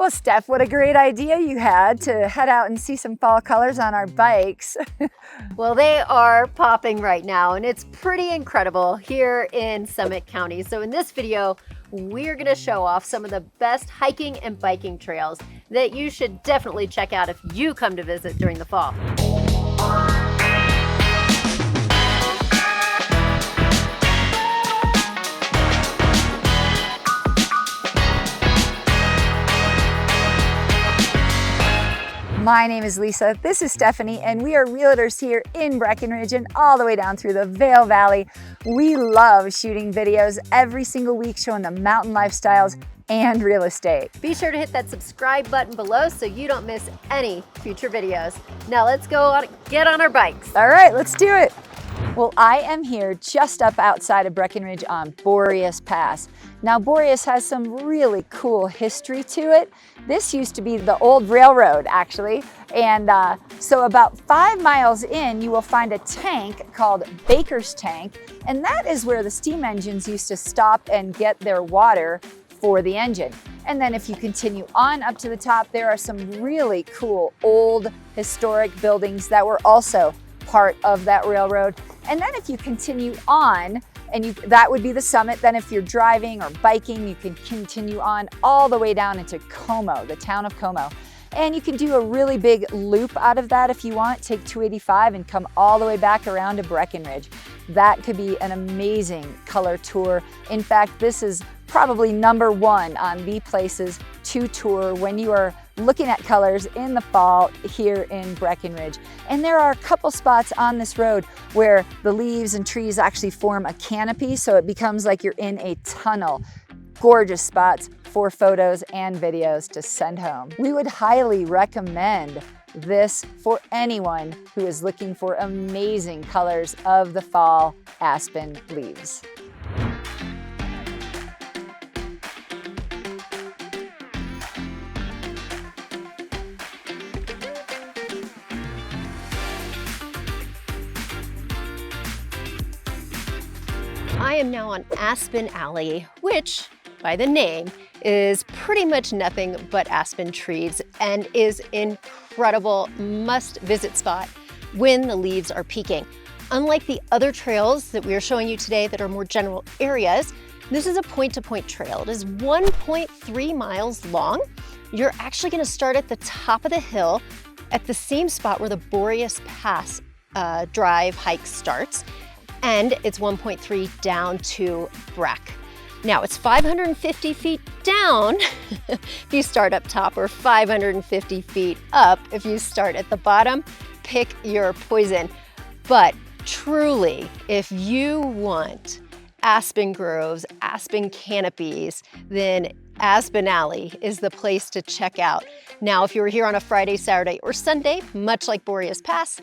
Well, Steph, what a great idea you had to head out and see some fall colors on our bikes. Well, they are popping right now, and it's pretty incredible here in Summit County. So in this video, we're going to show off some of the best hiking and biking trails that you should definitely check out if you come to visit during the fall. My name is Lisa, this is Stephanie, and we are realtors here in Breckenridge and all the way down through the Vail Valley. We love shooting videos every single week showing the mountain lifestyles and real estate. Be sure to hit that subscribe button below so you don't miss any future videos. Now let's get on our bikes. All right, let's do it. Well, I am here just up outside of Breckenridge on Boreas Pass. Now, Boreas has some really cool history to it. This used to be the old railroad, actually. And so about 5 miles in, you will find a tank called Baker's Tank. And that is where the steam engines used to stop and get their water for the engine. And then if you continue on up to the top, there are some really cool old historic buildings that were also part of that railroad. And then if you continue on, and that would be the summit. Then if you're driving or biking, you can continue on all the way down into Como, the town of Como. And you can do a really big loop out of that if you want. Take 285 and come all the way back around to Breckenridge. That could be an amazing color tour. In fact, this is probably #1 on the places to tour when you are looking at colors in the fall here in Breckenridge. And there are a couple spots on this road where the leaves and trees actually form a canopy, so it becomes like you're in a tunnel. Gorgeous spots for photos and videos to send home. We would highly recommend this for anyone who is looking for amazing colors of the fall aspen leaves. I am now on Aspen Alley, which, by the name, is pretty much nothing but aspen trees and is an incredible must-visit spot when the leaves are peaking. Unlike the other trails that we are showing you today that are more general areas, this is a point-to-point trail. It is 1.3 miles long. You're actually going to start at the top of the hill at the same spot where the Boreas Pass hike starts. And it's 1.3 down to Breck. Now it's 550 feet down if you start up top, or 550 feet up if you start at the bottom. Pick your poison. But truly, if you want aspen groves, aspen canopies, then Aspen Alley is the place to check out. Now, if you were here on a Friday, Saturday, or Sunday, much like Boreas Pass,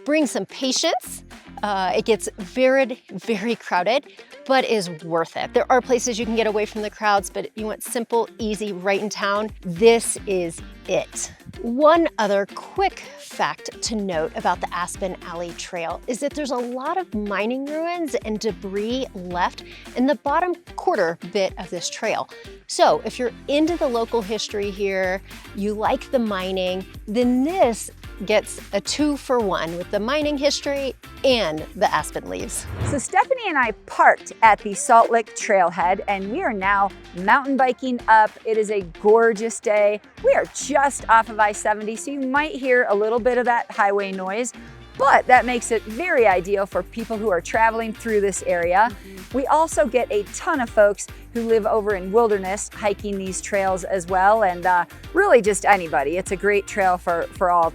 bring some patience. It gets very, very crowded, but is worth it. There are places you can get away from the crowds, but you want simple, easy, right in town, this is it. One other quick fact to note about the Aspen Alley Trail is that there's a lot of mining ruins and debris left in the bottom quarter bit of this trail. So if you're into the local history here, you like the mining, then this gets a 2-for-1 with the mining history and the aspen leaves. So Stephanie and I parked at the Salt Lick Trailhead, and we are now mountain biking up. It is a gorgeous day. We are just off of I-70, so you might hear a little bit of that highway noise, but that makes it very ideal for people who are traveling through this area. We also get a ton of folks who live over in Wilderness hiking these trails as well, and really just anybody. It's a great trail for all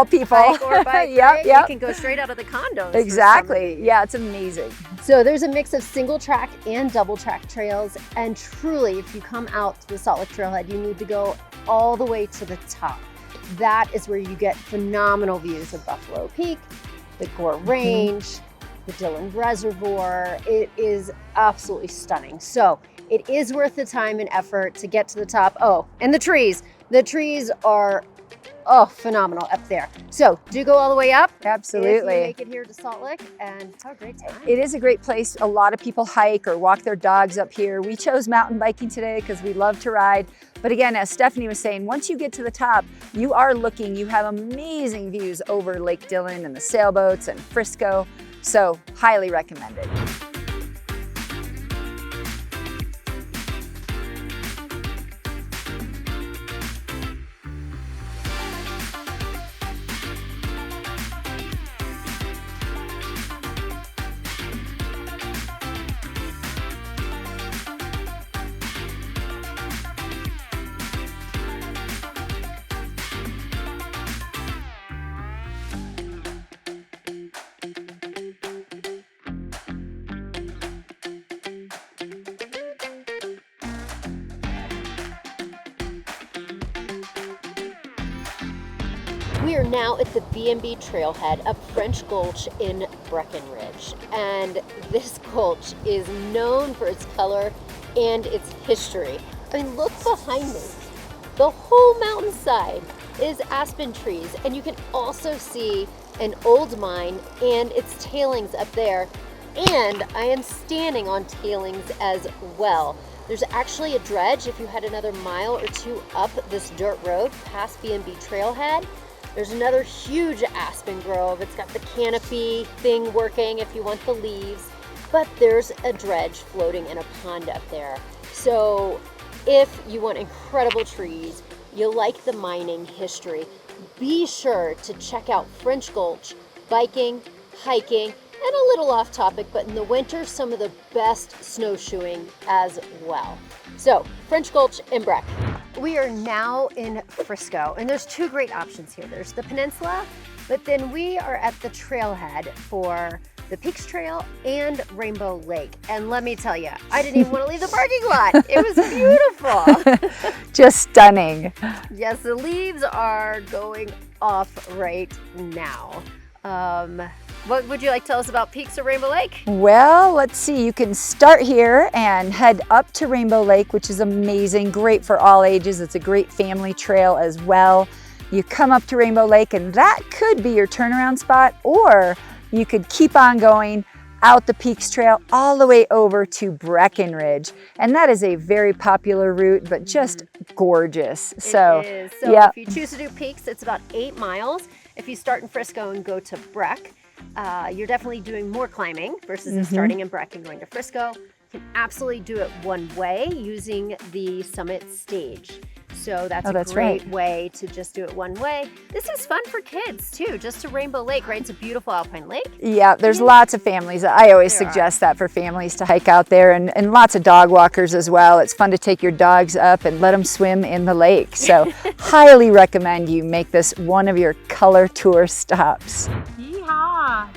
people. Bike or bike, Yep, right? yep. You can go straight out of the condos. Exactly. Yeah, it's amazing. So there's a mix of single track and double track trails. And truly, if you come out to the Salt Lick Trailhead, you need to go all the way to the top. That is where you get phenomenal views of Buffalo Peak, the Gore Range, the Dillon Reservoir. It is absolutely stunning. So it is worth the time and effort to get to the top. Oh, and the trees. The trees are Oh, phenomenal up there. So do go all the way up. Absolutely. If you make it here to Salt Lick, and have a great time. It is a great place. A lot of people hike or walk their dogs up here. We chose mountain biking today because we love to ride. But again, as Stephanie was saying, once you get to the top, you have amazing views over Lake Dillon and the sailboats and Frisco. So highly recommended. We are now at the B&B trailhead up French Gulch in Breckenridge. And this gulch is known for its color and its history. I mean, look behind me. The whole mountainside is aspen trees, and you can also see an old mine and its tailings up there. And I am standing on tailings as well. There's actually a dredge if you head another mile or two up this dirt road past B&B trailhead. There's another huge aspen grove. It's got the canopy thing working if you want the leaves, but there's a dredge floating in a pond up there. So if you want incredible trees, you like the mining history, be sure to check out French Gulch, biking, hiking, and a little off topic, but in the winter, some of the best snowshoeing as well. So French Gulch and Breck. We are now in Frisco, and there's two great options here. There's the peninsula, but then we are at the trailhead for the Peaks Trail and Rainbow Lake. And let me tell you, I didn't even want to leave the parking lot. It was beautiful. Just stunning. Yes, the leaves are going off right now. What would you like to tell us about Peaks or Rainbow Lake? Well, let's see. You can start here and head up to Rainbow Lake, which is amazing, great for all ages. It's a great family trail as well. You come up to Rainbow Lake, and that could be your turnaround spot, or you could keep on going out the Peaks Trail all the way over to Breckenridge. And that is a very popular route, but just gorgeous. It is. So yeah. If you choose to do Peaks, it's about 8 miles. If you start in Frisco and go to Breck, you're definitely doing more climbing versus starting in Breck and going to Frisco. You can absolutely do it one way using the summit stage. So that's a great way to just do it one way. This is fun for kids too, just to Rainbow Lake, right? It's a beautiful alpine lake. Yeah, there's lots of families. I always suggest that for families to hike out there, and lots of dog walkers as well. It's fun to take your dogs up and let them swim in the lake. So highly recommend you make this one of your color tour stops. Yeehaw!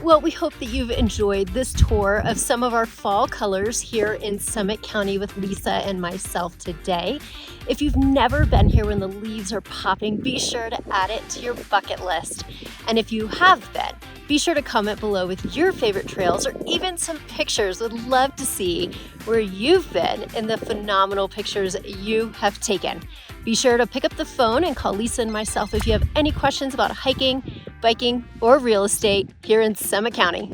Well, we hope that you've enjoyed this tour of some of our fall colors here in Summit County with Lisa and myself today. If you've never been here when the leaves are popping, be sure to add it to your bucket list. And if you have been, be sure to comment below with your favorite trails or even some pictures. Would love to see where you've been and the phenomenal pictures you have taken. Be sure to pick up the phone and call Lisa and myself if you have any questions about hiking, biking, or real estate here in Summit County.